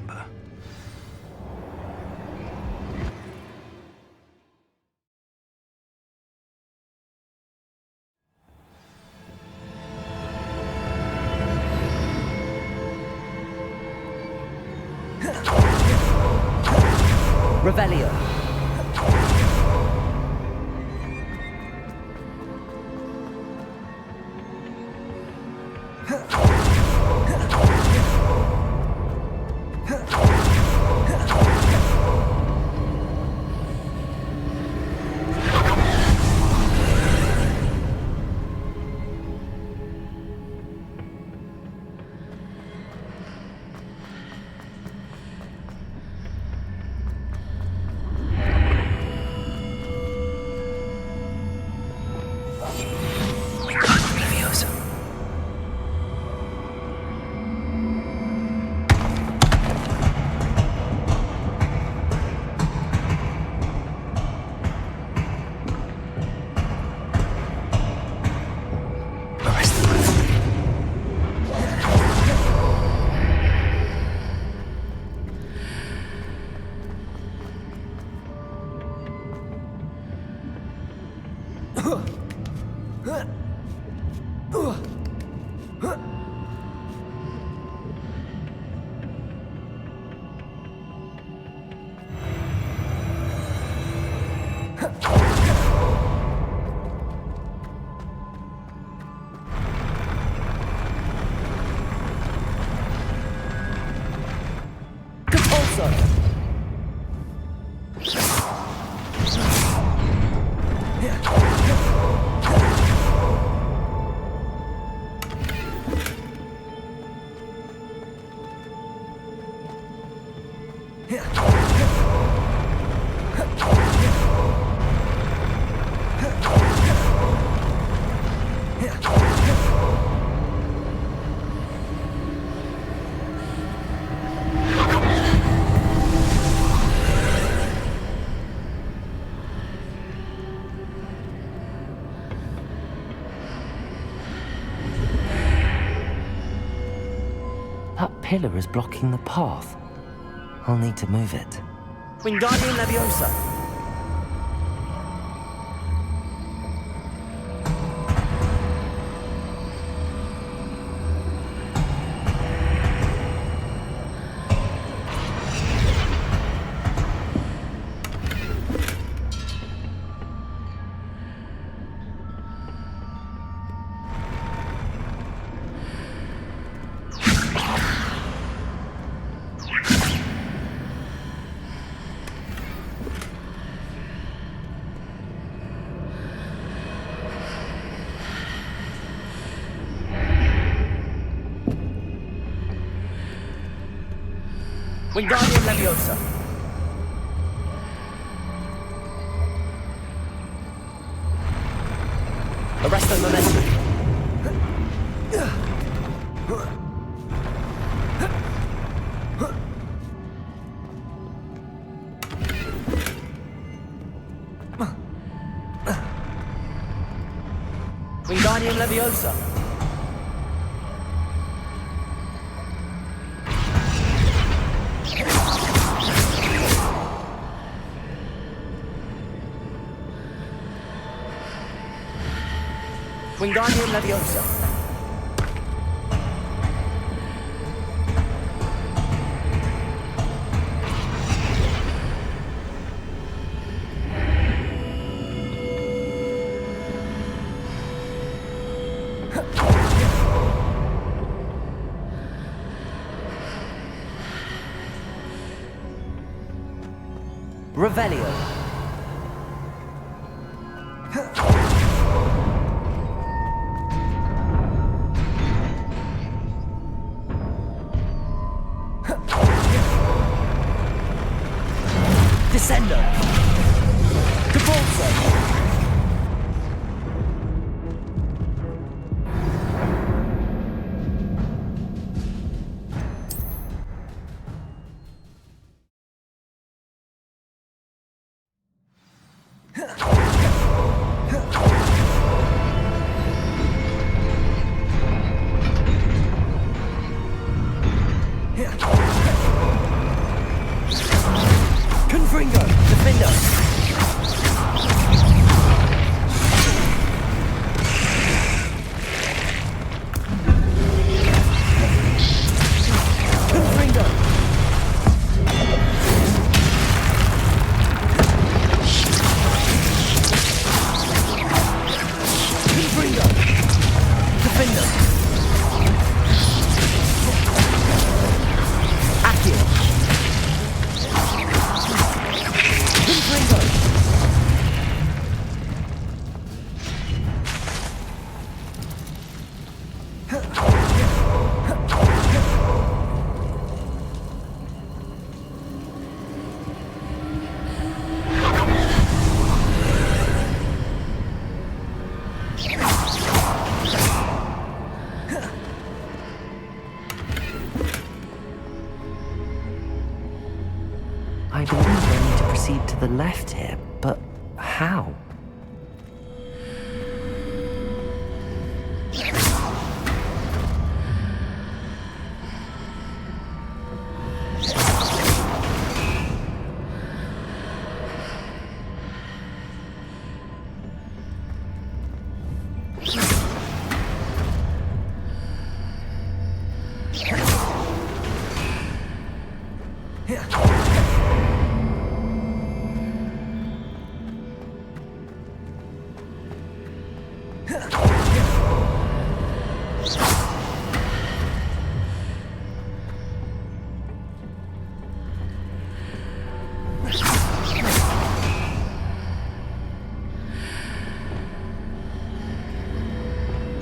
chamber. Revelio. That pillar is blocking the path. I'll need to move it. Wingardium Leviosa. Wingardium Leviosa. Arresto Momentum. Wingardium Leviosa. Wingardium Leviosa. Revelio. Descendo. Cabalzo. Confringo, defender. Confringo. Confringo, defender. Accio. Confringo. I believe I need to proceed to the left here, but how?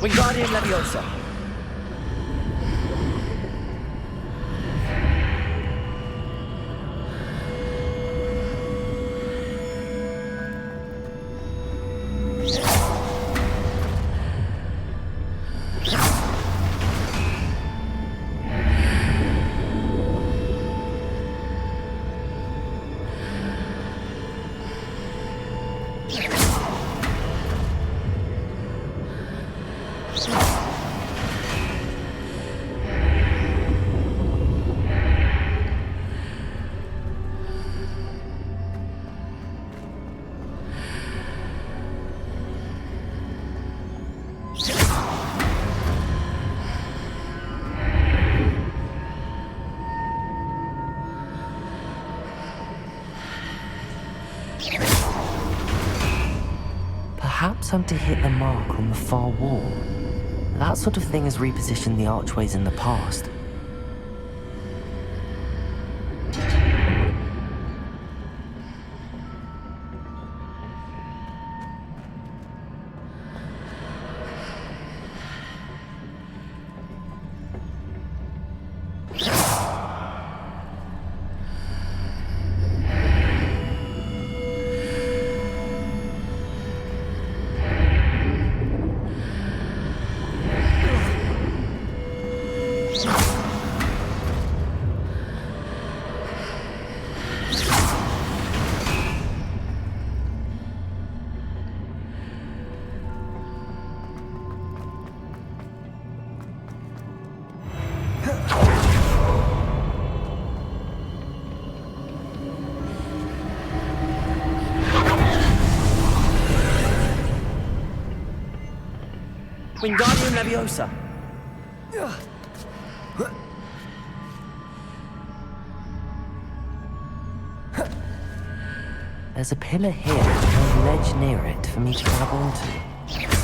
Wingardium Leviosa. Perhaps I'm to hit the mark on the far wall. That sort of thing has repositioned the archways in the past. Wingardium Leviosa. There's a pillar here and a ledge near it for me to grab onto.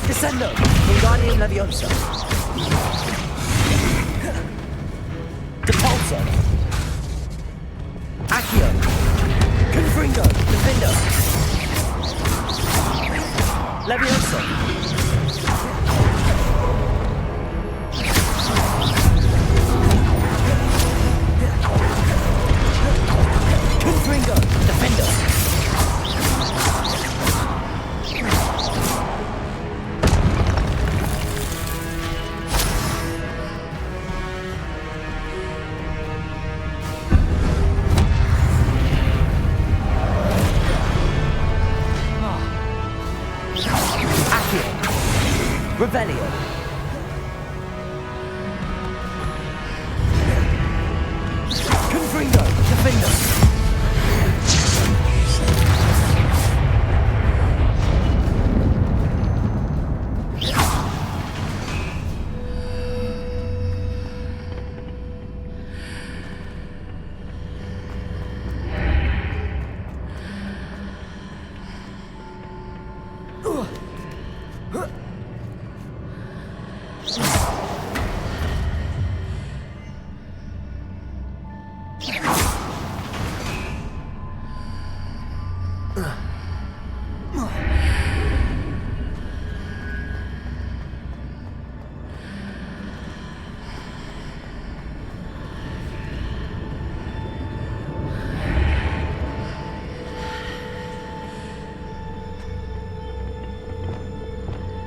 Descendo. Wingardium Leviosa. Depulso. Accio. Confringo. Defender. Leviosa. Confringo. Defender. Revelio. Confringo, defender.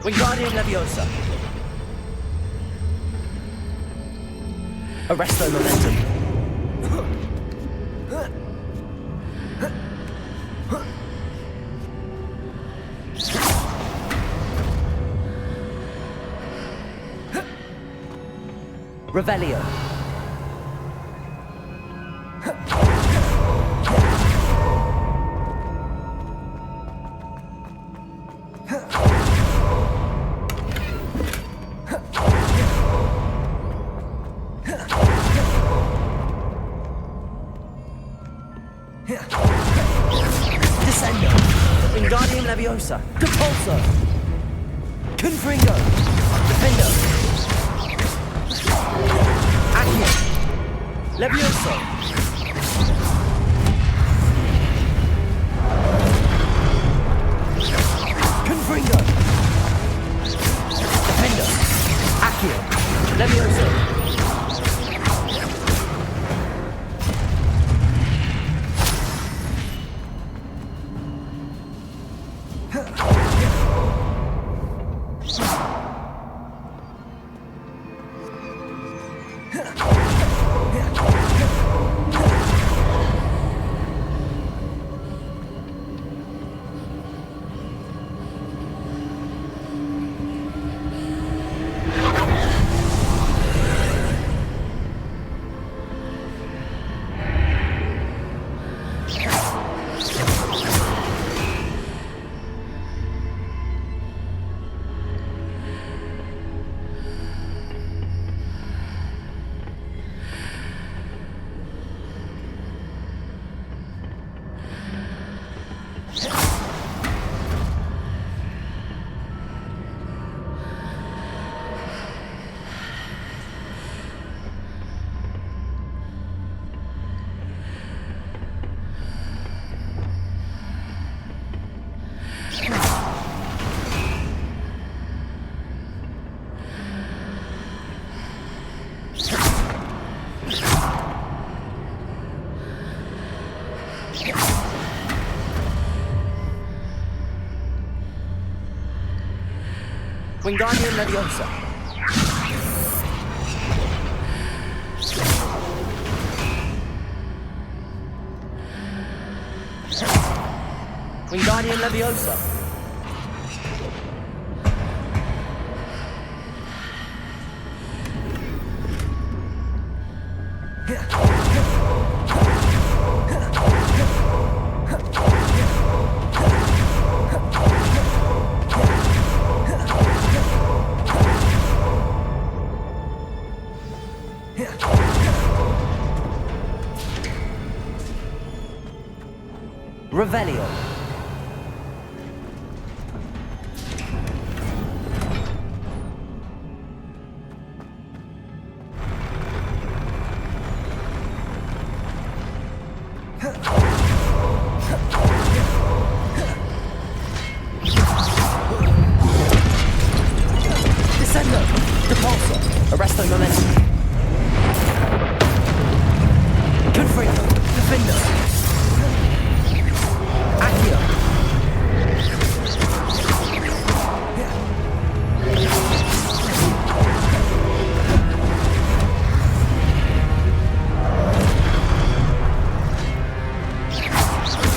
Wingardium Leviosa. Arresto Momentum. Revelio. Descendo. Wingardium Leviosa. Depulso. Confringo. Defendo. Accio. Levioso. Confringo. Defendo. Accio. Levioso. Wingardium Leviosa. Wingardium Leviosa. Revelio. Descendo. Depulso. Arresto Momentum. Confringo. Defendo. Accio.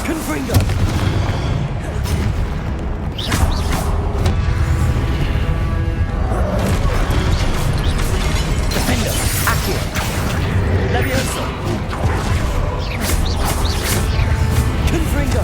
Confringo. Defendo. Accio. Levioso. Confringo.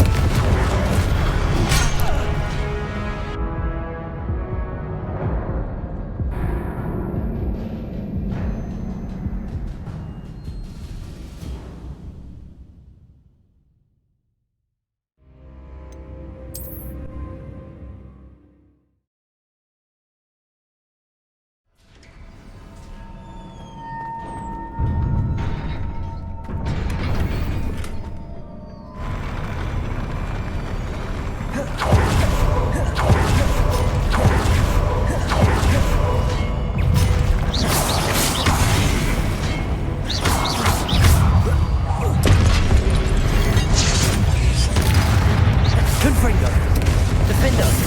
Confringo. Defender.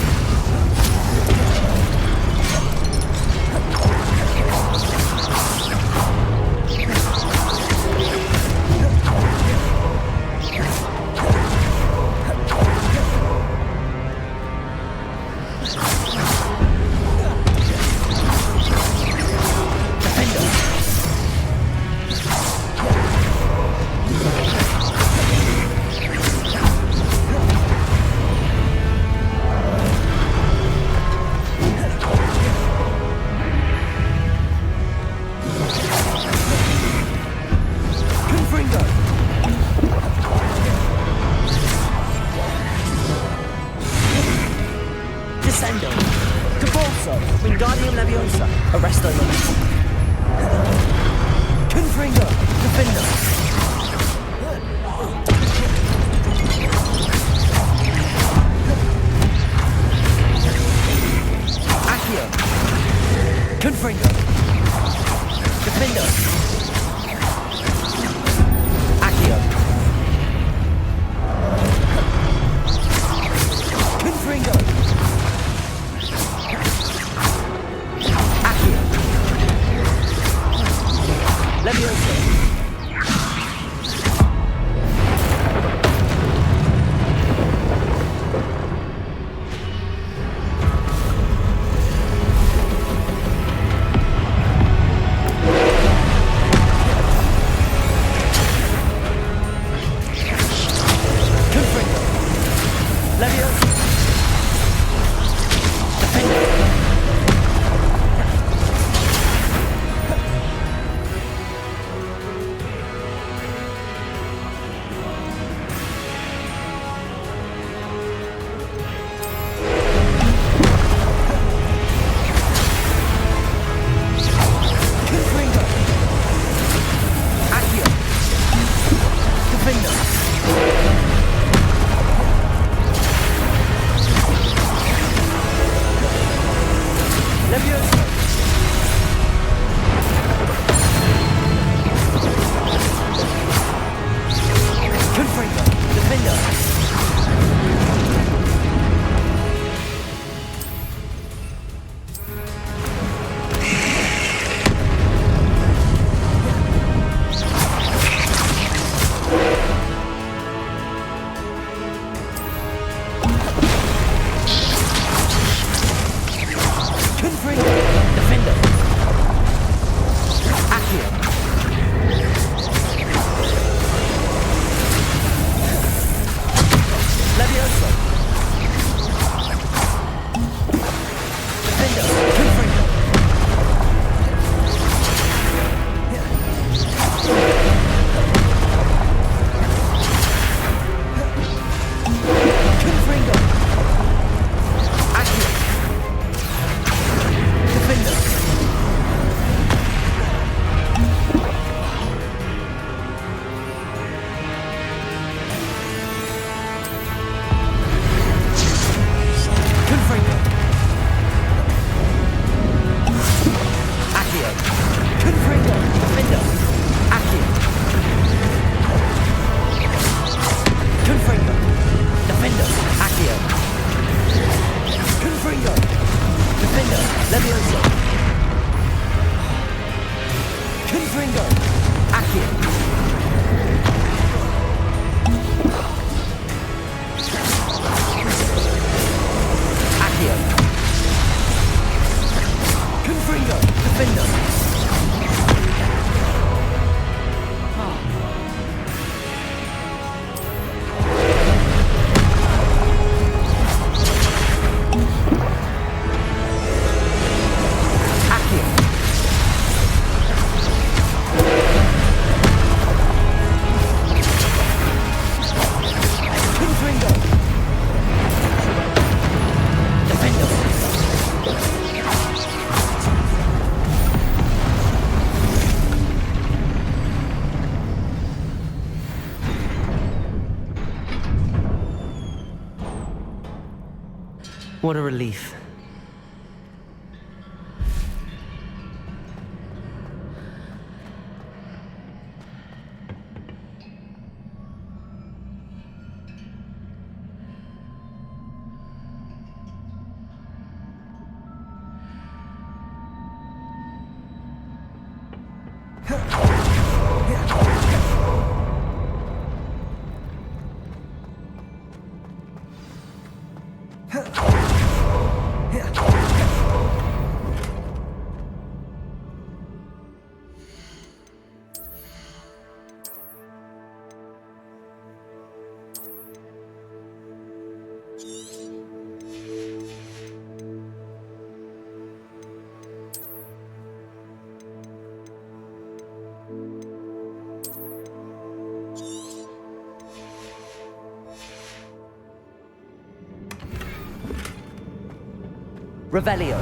What a relief. Revelio.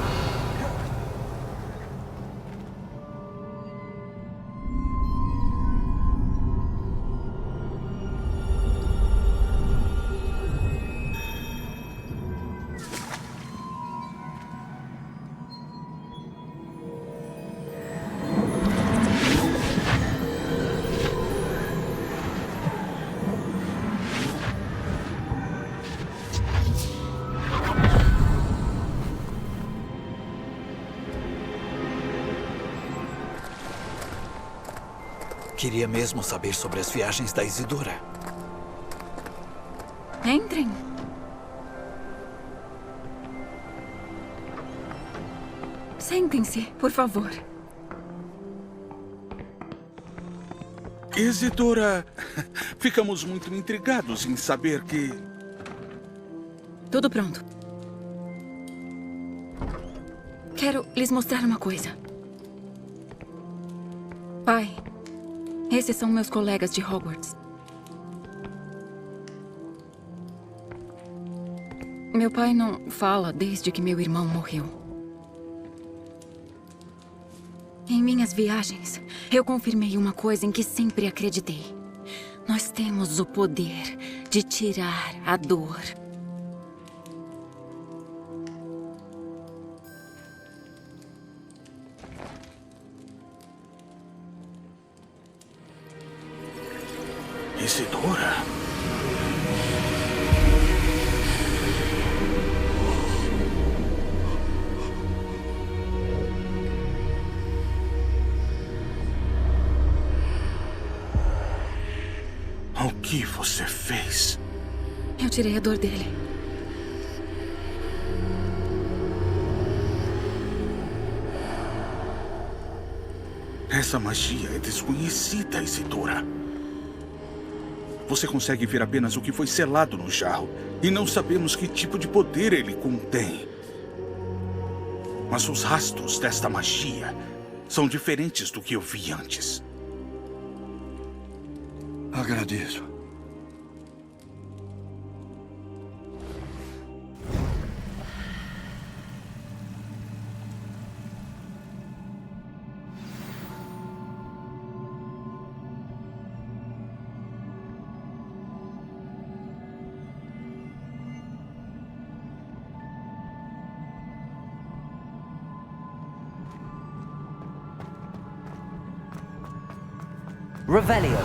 Queria mesmo saber sobre as viagens da Isidora. Entrem. Sentem-se, por favor. Isidora, ficamos muito intrigados em saber que... Tudo pronto. Quero lhes mostrar uma coisa. Pai, esses são meus colegas de Hogwarts. Meu pai não fala desde que meu irmão morreu. Em minhas viagens, eu confirmei uma coisa em que sempre acreditei. Nós temos o poder de tirar a dor. Isidora? O que você fez? Eu tirei a dor dele. Essa magia é desconhecida, Isidora. Você consegue ver apenas o que foi selado no jarro, e não sabemos que tipo de poder ele contém. Mas os rastros desta magia são diferentes do que eu vi antes. Agradeço. Revelio.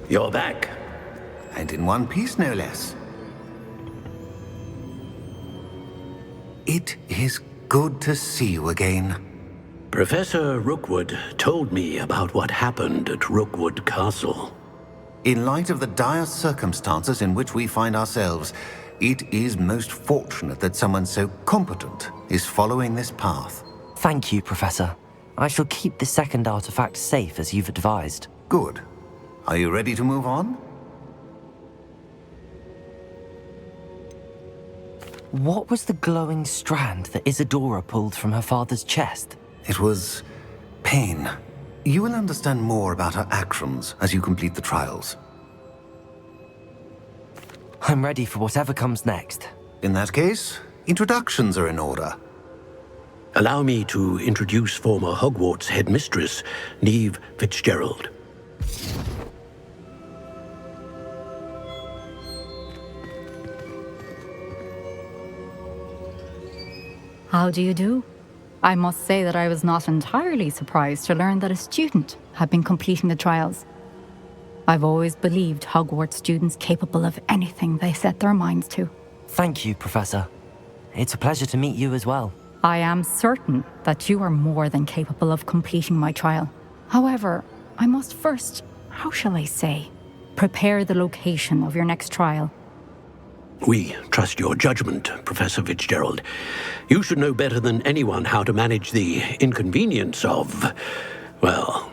You're back. And in one piece, no less. It is good to see you again. Professor Rookwood told me about what happened at Rookwood Castle. In light of the dire circumstances in which we find ourselves, it is most fortunate that someone so competent is following this path. Thank you, Professor. I shall keep the second artifact safe as you've advised. Good. Are you ready to move on? What was the glowing strand that Isidora pulled from her father's chest? It was pain. You will understand more about her actions as you complete the trials. I'm ready for whatever comes next. In that case, introductions are in order. Allow me to introduce former Hogwarts headmistress, Neve Fitzgerald. How do you do? I must say that I was not entirely surprised to learn that a student had been completing the trials. I've always believed Hogwarts students capable of anything they set their minds to. Thank you, Professor. It's a pleasure to meet you as well. I am certain that you are more than capable of completing my trial. However, I must first, how shall I say, prepare the location of your next trial. We trust your judgment, Professor Fitzgerald. You should know better than anyone how to manage the inconvenience of, well...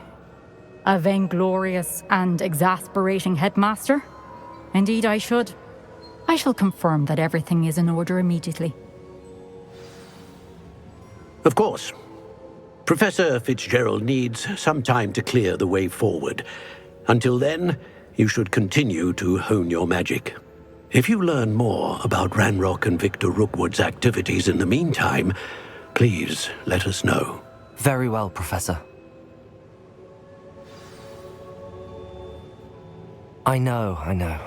A vainglorious and exasperating headmaster? Indeed, I should. I shall confirm that everything is in order immediately. Of course. Professor Fitzgerald needs some time to clear the way forward. Until then, you should continue to hone your magic. If you learn more about Ranrock and Victor Rookwood's activities in the meantime, please let us know. Very well, Professor. I know.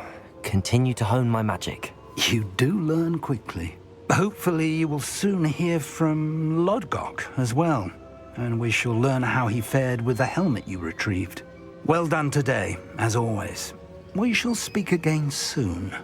Continue to hone my magic. You do learn quickly. Hopefully you will soon hear from Lodgok as well, and we shall learn how he fared with the helmet you retrieved. Well done today, as always. We shall speak again soon.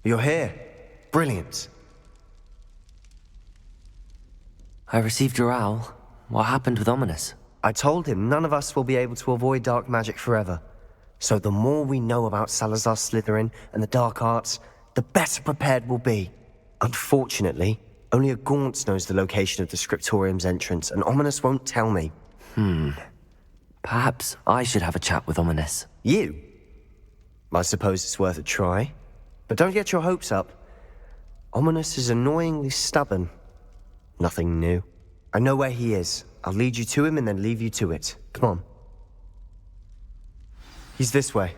You're here. Brilliant. I received your owl. What happened with Ominous? I told him none of us will be able to avoid dark magic forever. So the more we know about Salazar Slytherin and the dark arts, the better prepared we'll be. Unfortunately, only a Gaunt knows the location of the Scriptorium's entrance, and Ominous won't tell me. Perhaps I should have a chat with Ominous. You? I suppose it's worth a try. But don't get your hopes up. Ominous is annoyingly stubborn. Nothing new. I know where he is. I'll lead you to him and then leave you to it. Come on. He's this way.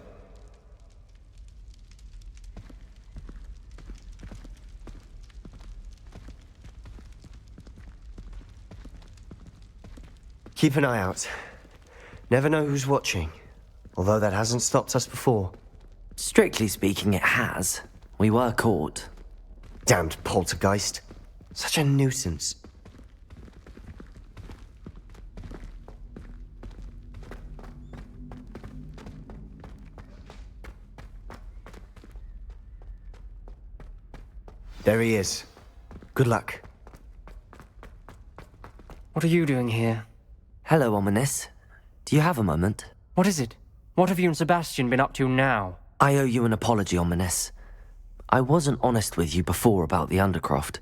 Keep an eye out. Never know who's watching. Although that hasn't stopped us before. Strictly speaking, it has. We were caught. Damned poltergeist. Such a nuisance. There he is. Good luck. What are you doing here? Hello, Ominous. Do you have a moment? What is it? What have you and Sebastian been up to now? I owe you an apology, Ominous. I wasn't honest with you before about the Undercroft.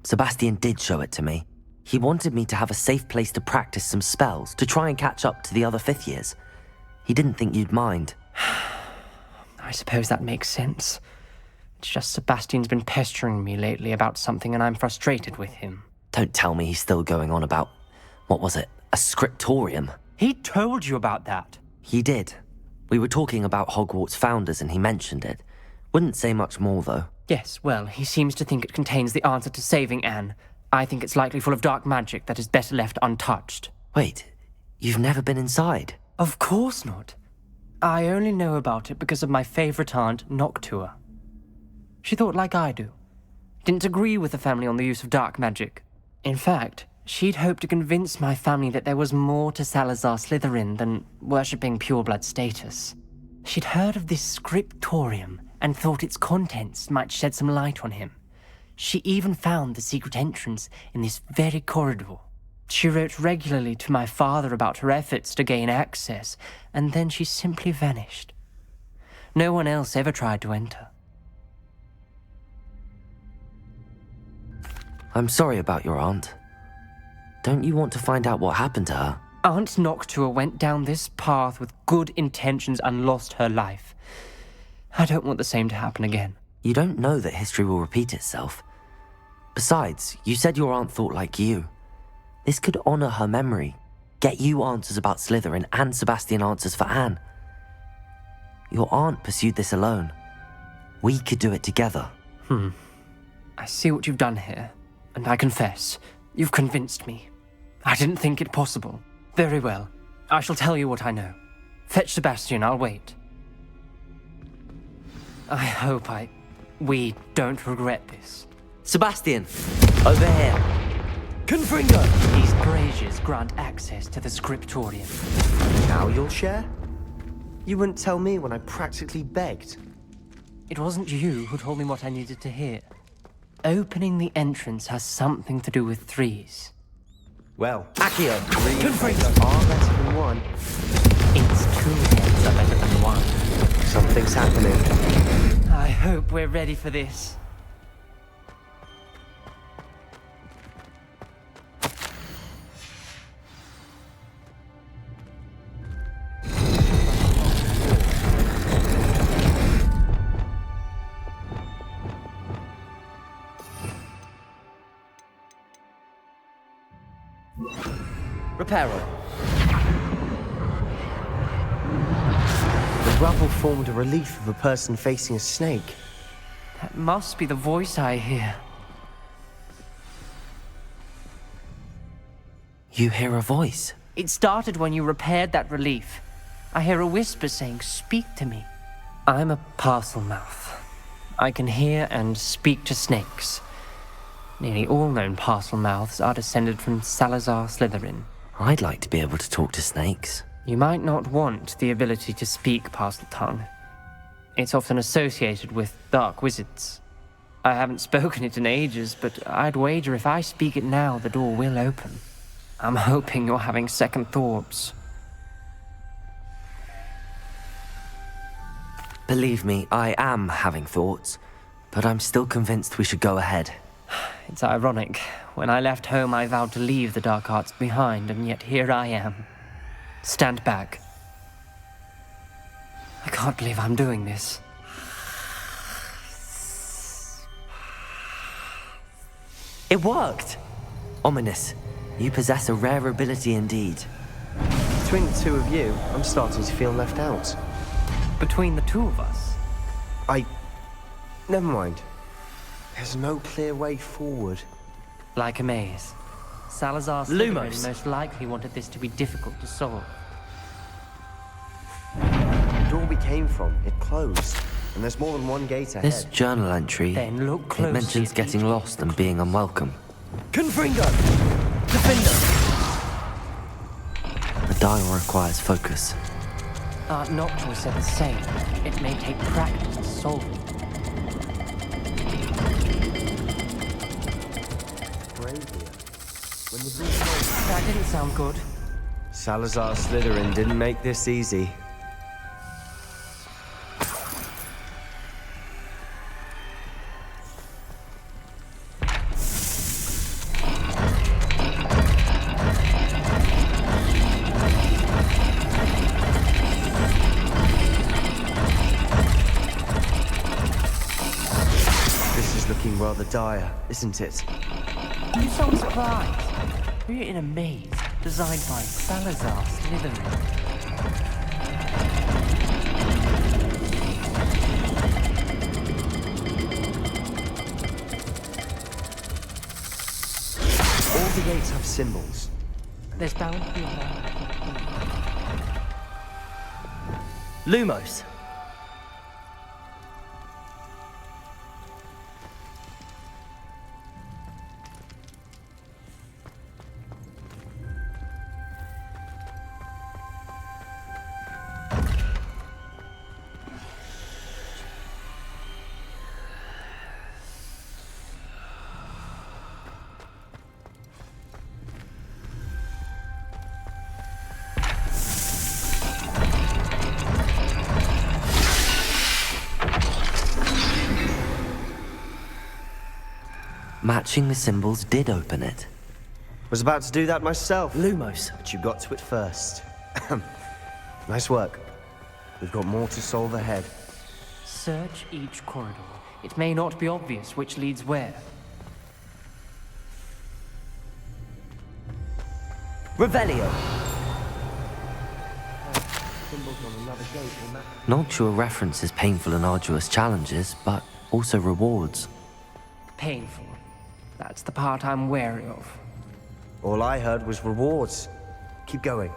Sebastian did show it to me. He wanted me to have a safe place to practice some spells, to try and catch up to the other fifth years. He didn't think you'd mind. I suppose that makes sense. It's just Sebastian's been pestering me lately about something and I'm frustrated with him. Don't tell me he's still going on about, what was it, a scriptorium? He told you about that. He did. We were talking about Hogwarts founders and he mentioned it. Wouldn't say much more, though. Yes, well, he seems to think it contains the answer to saving Anne. I think it's likely full of dark magic that is better left untouched. Wait, you've never been inside? Of course not. I only know about it because of my favorite aunt, Noctua. She thought like I do. Didn't agree with the family on the use of dark magic. In fact, she'd hoped to convince my family that there was more to Salazar Slytherin than worshipping pureblood status. She'd heard of this scriptorium and thought its contents might shed some light on him. She even found the secret entrance in this very corridor. She wrote regularly to my father about her efforts to gain access, and then she simply vanished. No one else ever tried to enter. I'm sorry about your aunt. Don't you want to find out what happened to her? Aunt Noctua went down this path with good intentions and lost her life. I don't want the same to happen again. You don't know that history will repeat itself. Besides, you said your aunt thought like you. This could honor her memory, get you answers about Slytherin and Sebastian answers for Anne. Your aunt pursued this alone. We could do it together. I see what you've done here, and I confess, you've convinced me. I didn't think it possible. Very well. I shall tell you what I know. Fetch Sebastian, I'll wait. I hope we don't regret this. Sebastian! Over here! Confringo! These braziers grant access to the scriptorium. Now you'll share? You wouldn't tell me when I practically begged. It wasn't you who told me what I needed to hear. Opening the entrance has something to do with threes. Well, Accio! three heads are better than one. It's 2 heads are better than 1. Something's happening. I hope we're ready for this. Reparo. The rubble formed a relief of a person facing a snake. That must be the voice I hear. You hear a voice? It started when you repaired that relief. I hear a whisper saying, "Speak to me." I'm a parcel mouth. I can hear and speak to snakes. Nearly all known parcel mouths are descended from Salazar Slytherin. I'd like to be able to talk to snakes. You might not want the ability to speak parcel tongue. It's often associated with dark wizards. I haven't spoken it in ages, but I'd wager if I speak it now, the door will open. I'm hoping you're having second thoughts. Believe me, I am having thoughts, but I'm still convinced we should go ahead. It's ironic. When I left home, I vowed to leave the dark arts behind, and yet here I am. Stand back. I can't believe I'm doing this. It worked! Ominous. You possess a rare ability indeed. Between the two of you, I'm starting to feel left out. Between the two of us? Never mind. There's no clear way forward. Like a maze. Salazar Lumos. Slytherin most likely wanted this to be difficult to solve. The door we came from, it closed. And there's more than one gate ahead. This journal entry, Then look closely it mentions at getting each lost and being unwelcome. Confringo! Defender! The dial requires focus. Aunt Noctua said the same. It may take practice to solve it. That didn't sound good. Salazar Slytherin didn't make this easy. This is looking rather dire, isn't it? You sound surprised. We're in a maze designed by Salazar Slytherin. All the gates have symbols. There's bound to be a man. Lumos! Matching the symbols did open it. Was about to do that myself. Lumos. But you got to it first. Nice work. We've got more to solve ahead. Search each corridor. It may not be obvious which leads where. Revelio! Noctua references painful and arduous challenges, but also rewards. Painful. That's the part I'm wary of. All I heard was rewards. Keep going.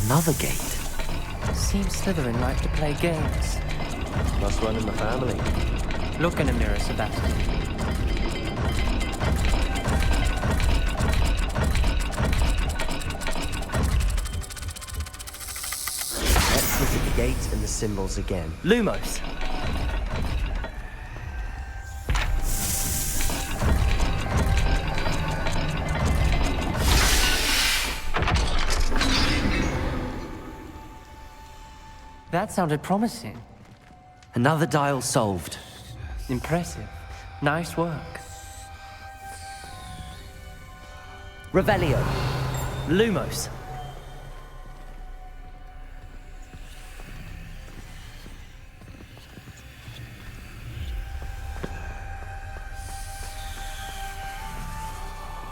Another gate. Seems Slytherin like to play games. Must run in the family. Look in a mirror, Sebastian. Let's look at the gate and the symbols again. Lumos. That sounded promising. Another dial solved. Impressive. Nice work. Revelio. Lumos.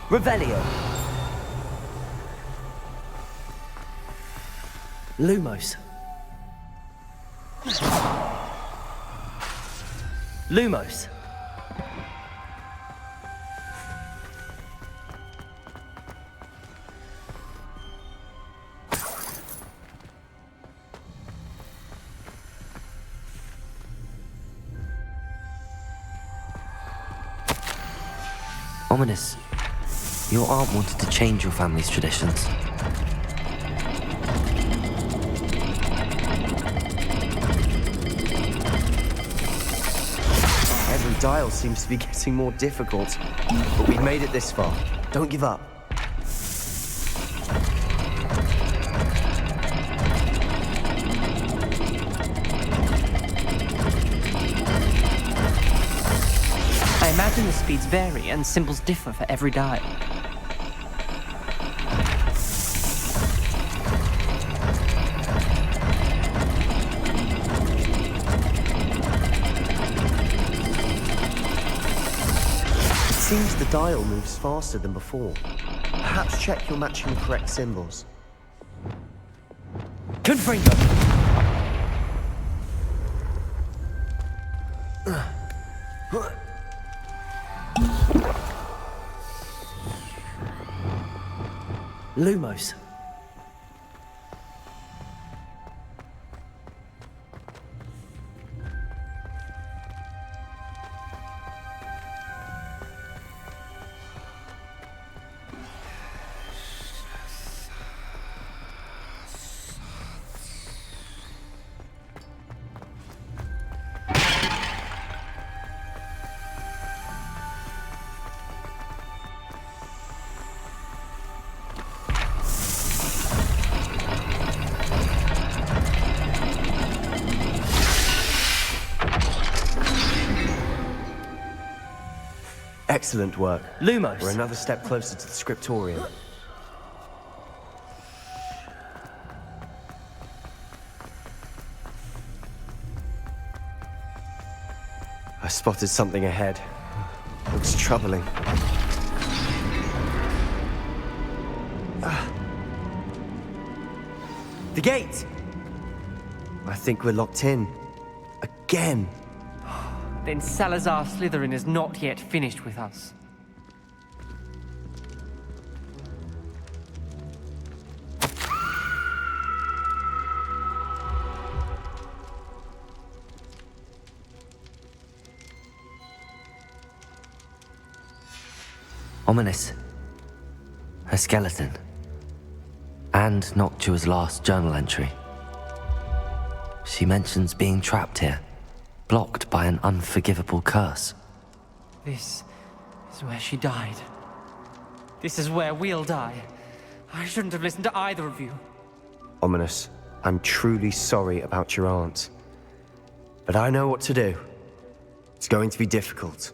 Revelio. Lumos. Lumos. Ominous. Your aunt wanted to change your family's traditions. Every dial seems to be getting more difficult. But we've made it this far. Don't give up. I imagine the speeds vary and symbols differ for every dial. It seems the dial moves faster than before. Perhaps check you're matching the correct symbols. Confringo! Lumos. Excellent work. Lumos. We're another step closer to the scriptorium. I spotted something ahead. Looks troubling. The gate! I think we're locked in. Again. Then Salazar Slytherin is not yet finished with us. Ominous. Her skeleton. And Noctua's last journal entry. She mentions being trapped here, blocked by an unforgivable curse. This is where she died. This is where we'll die. I shouldn't have listened to either of you. Ominous, I'm truly sorry about your aunt. But I know what to do. It's going to be difficult.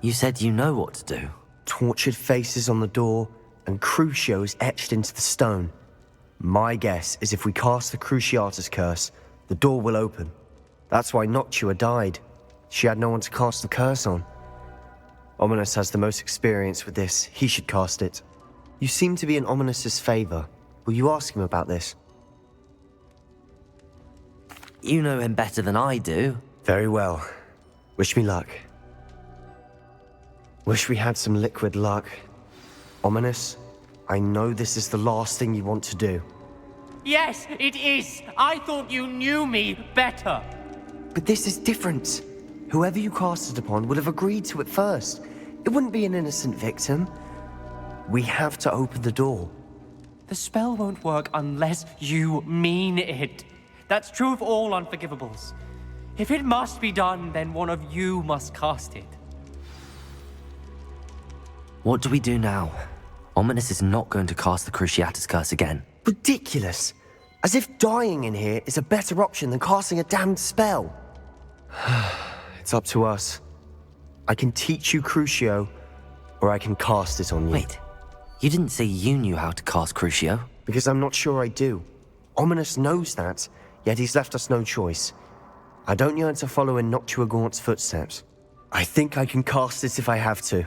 You said you know what to do. Tortured faces on the door, and Crucios etched into the stone. My guess is if we cast the Cruciatus curse, the door will open. That's why Noctua died. She had no one to cast the curse on. Ominous has the most experience with this. He should cast it. You seem to be in Ominous's favor. Will you ask him about this? You know him better than I do. Very well. Wish me luck. Wish we had some liquid luck. Ominous, I know this is the last thing you want to do. Yes, it is. I thought you knew me better. But this is different. Whoever you cast it upon would have agreed to it first. It wouldn't be an innocent victim. We have to open the door. The spell won't work unless you mean it. That's true of all unforgivables. If it must be done, then one of you must cast it. What do we do now? Ominous is not going to cast the Cruciatus curse again. Ridiculous. As if dying in here is a better option than casting a damned spell. It's up to us. I can teach you Crucio, or I can cast it on you. Wait, you didn't say you knew how to cast Crucio? Because I'm not sure I do. Ominous knows that, yet he's left us no choice. I don't yearn to follow in Noctua Gaunt's footsteps. I think I can cast it if I have to.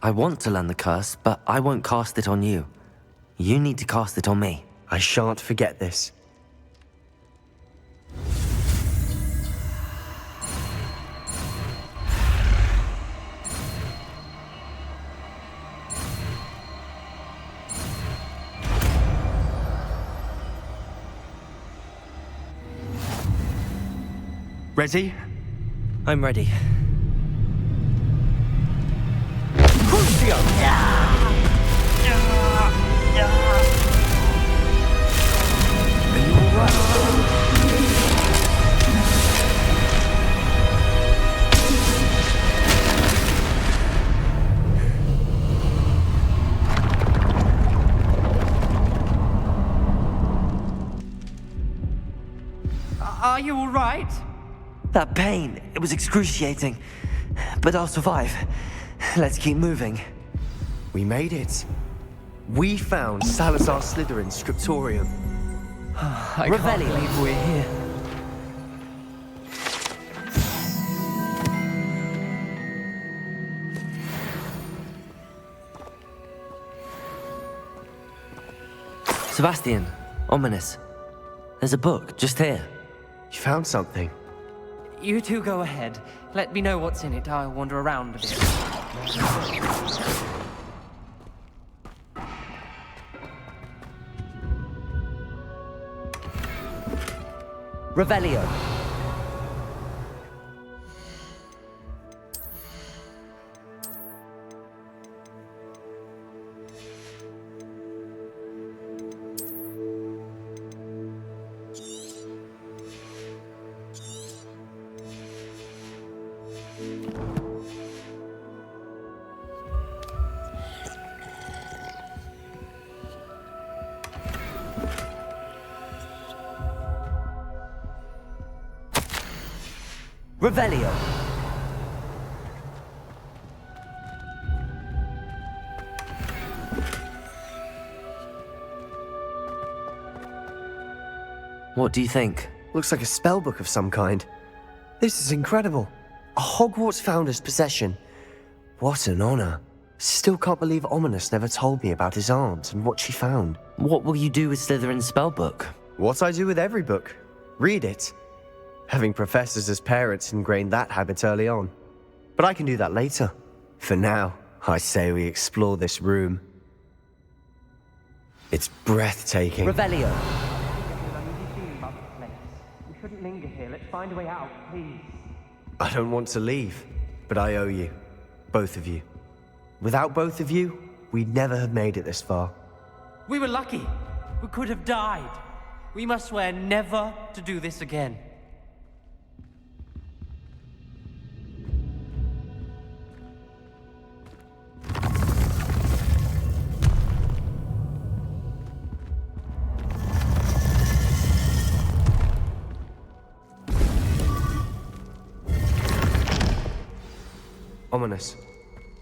I want to learn the curse, but I won't cast it on you. You need to cast it on me. I shan't forget this. Ready? I'm ready. Are you all right? That pain, it was excruciating. But I'll survive. Let's keep moving. We made it. We found Salazar Slytherin's scriptorium. I can't believe we're here. Sebastian, Ominous. There's a book just here. You found something. You two go ahead. Let me know what's in it. I'll wander around a bit. Revelio. Revelio. What do you think? Looks like a spellbook of some kind. This is incredible. A Hogwarts founder's possession. What an honor. Still can't believe Ominous never told me about his aunt and what she found. What will you do with Slytherin's spellbook? What I do with every book. Read it. Having professors as parents ingrained that habit early on. But I can do that later. For now, I say we explore this room. It's breathtaking. Revelio. We shouldn't linger here. Let's find a way out, please. I don't want to leave, but I owe you. Both of you. Without both of you, we'd never have made it this far. We were lucky. We could have died. We must swear never to do this again. Ominous.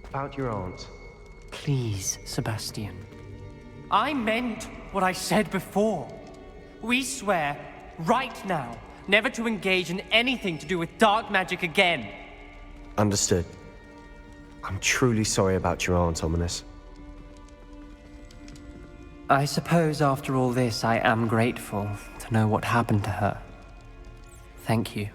About your aunt. Please, Sebastian. I meant what I said before. We swear, right now, never to engage in anything to do with dark magic again. Understood. I'm truly sorry about your aunt, Ominous. I suppose after all this, I am grateful to know what happened to her. Thank you.